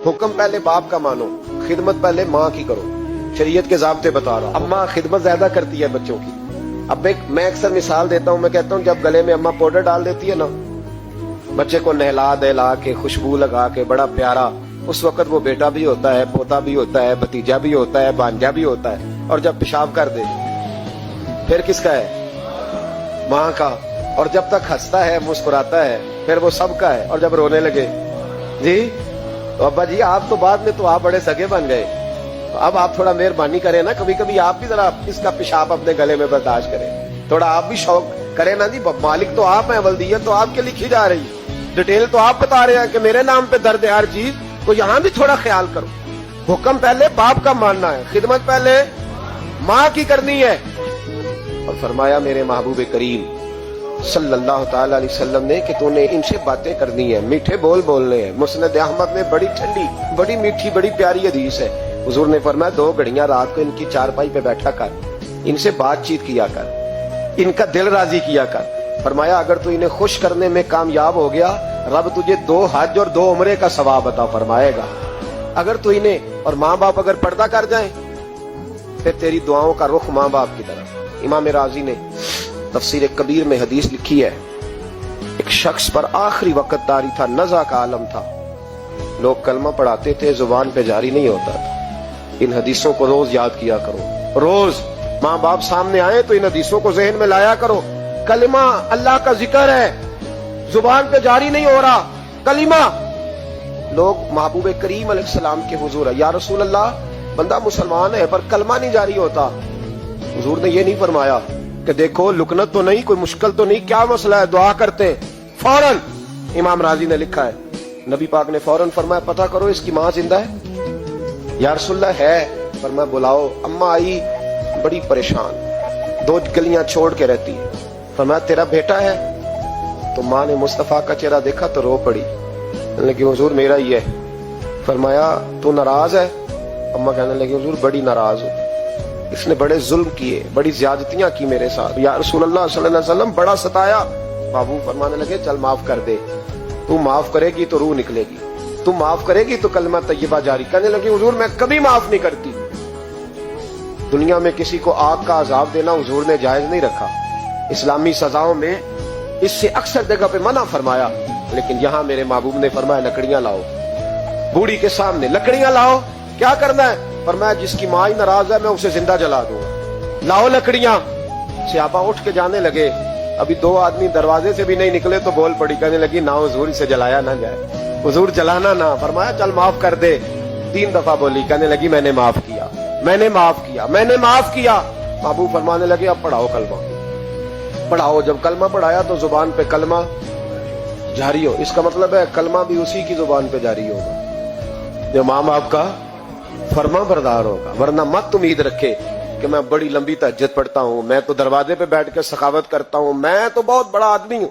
हुक्म पहले बाप का मानो, खिदमत पहले माँ की करो। शरीयत के ज़ाब्ते बता रहा हूँ। अम्मा खिदमत ज्यादा करती है बच्चों की। अब मैं अक्सर मिसाल देता हूँ, मैं कहता हूँ जब गले में अम्मा पाउडर डाल देती है ना, बच्चे को नहला दहला के खुशबू लगा के बड़ा प्यारा, उस वक्त वो बेटा भी होता है, पोता भी होता है, भतीजा भी होता है, भांजा भी होता है। और जब पेशाब कर दे फिर किसका है? माँ का। और जब तक हंसता है मुस्कुराता है फिर वो सबका है। और जब रोने लगे जी तो अब्बा जी आप तो बाद में तो आप बड़े सगे बन गए, तो अब आप थोड़ा मेहरबानी करें ना, कभी कभी आप भी जरा इसका पेशाब अपने गले में बर्दाश्त करें, थोड़ा आप भी शौक करें ना जी। मालिक तो आप हैं, वल्दियत तो आपके लिखी जा रही है, डिटेल तो आप बता रहे हैं कि मेरे नाम पे दर्द है हर चीज, तो यहाँ भी थोड़ा ख्याल करो। हुक्म पहले बाप का मानना है, खिदमत पहले माँ की करनी है। और फरमाया मेरे महबूब करीम सल्लल्लाहु ताला अलैहि वसल्लम ने कि तूने इनसे बातें करनी है, मीठे बोल बोलने हैं। मुस्नद अहमद में बड़ी ठंडी, बड़ी मीठी, बड़ी प्यारी हदीस है। हुजूर ने फरमाया 2 घड़ियां रात को इनकी चारपाई पे बैठा कर, इनसे बातचीत किया कर, इनका दिल राजी किया कर। फरमाया अगर तू इन्हें खुश करने में कामयाब हो गया, रब तुझे 2 हज और 2 उम्रे का सवाब अता फरमाएगा। अगर तू इन्हें और माँ बाप अगर पर्दा कर जाए फिर तेरी दुआओं का रुख माँ बाप की तरफ। इमाम राजी ने तफसीर कबीर में हदीस लिखी है, एक शख्स पर आखिरी वक्त तारी था, नज़ा का आलम था, लोग कलमा पढ़ाते थे, जुबान पे जारी नहीं होता था। इन हदीसों को रोज याद किया करो, रोज माँ बाप सामने आए तो इन हदीसों को ज़हन में लाया करो। कलिमा अल्लाह का जिक्र है, जुबान पे जारी नहीं हो रहा कलिमा। लोग महबूब करीम अलैहिस्सलाम के हुजूर है, या रसूल अल्लाह बंदा मुसलमान है पर कलमा नहीं जारी होता। हुजूर ने ये नहीं फरमाया कि देखो लुकनत तो नहीं, कोई मुश्किल तो नहीं, क्या मसला है, दुआ करते हैं फौरन। इमाम राजी ने लिखा है नबी पाक ने फौरन फरमाया पता करो इसकी माँ जिंदा है। या रसूल अल्लाह है, फरमाया बुलाओ। अम्मा आई बड़ी परेशान, 2 गलियां छोड़ के रहती है। फरमाया तेरा बेटा है? तो माँ ने मुस्तफा का चेहरा देखा तो रो पड़ी, लगी हुजूर मेरा ही है। फरमाया तू नाराज है? अम्मा कहने लगी हुजूर बड़ी नाराज हूँ, इसने बड़े जुल्म किए, बड़ी ज्यादतियां की मेरे साथ। या रसूल अल्लाह सल्लल्लाहु अलैहि वसल्लम बड़ा सताया। बाबू फरमाने लगे चल माफ कर दे, तू माफ करेगी तो रूह निकलेगी, तू माफ करेगी तो कलमा तय्यबा जारी। कहने लगी हुजूर मैं कभी माफ नहीं करती। दुनिया में किसी को आग का अजाब देना हुजूर ने जायज नहीं रखा, इस्लामी सजाओं में इससे अक्सर जगह पे मना फरमाया, लेकिन यहाँ मेरे महबूब ने फरमाया लकड़ियां लाओ, बूढ़ी के सामने लकड़ियां लाओ। क्या करना है? फरमाया जिसकी माँ ही नाराज है मैं उसे जिंदा जला दूंगा, लाओ लकड़ियां। सहाबा उठ के जाने लगे, अभी 2 आदमी दरवाजे से भी नहीं निकले तो बोल पड़ी, कहने लगी ना हुजूर इसे जलाया ना जाए, हुजूर जलाना ना। फरमाया चल माफ कर दे। 3 दफा बोली, कहने लगी मैंने माफ किया, मैंने माफ किया, मैंने माफ किया। महबूब फरमाने लगे अब पढ़ाओ कलमा, पढ़ाओ। जब कलमा पढ़ाया तो जुबान पे कलमा जारी हो, इसका मतलब है कलमा भी उसी की जुबान पे जारी होगा जो माँ बाप का फरमा बरदार होगा। वरना मत उम्मीद रखे कि मैं बड़ी लंबी तहज्जुद पढ़ता हूँ, मैं तो दरवाजे पे बैठ के सखावत करता हूँ, मैं तो बहुत बड़ा आदमी हूँ।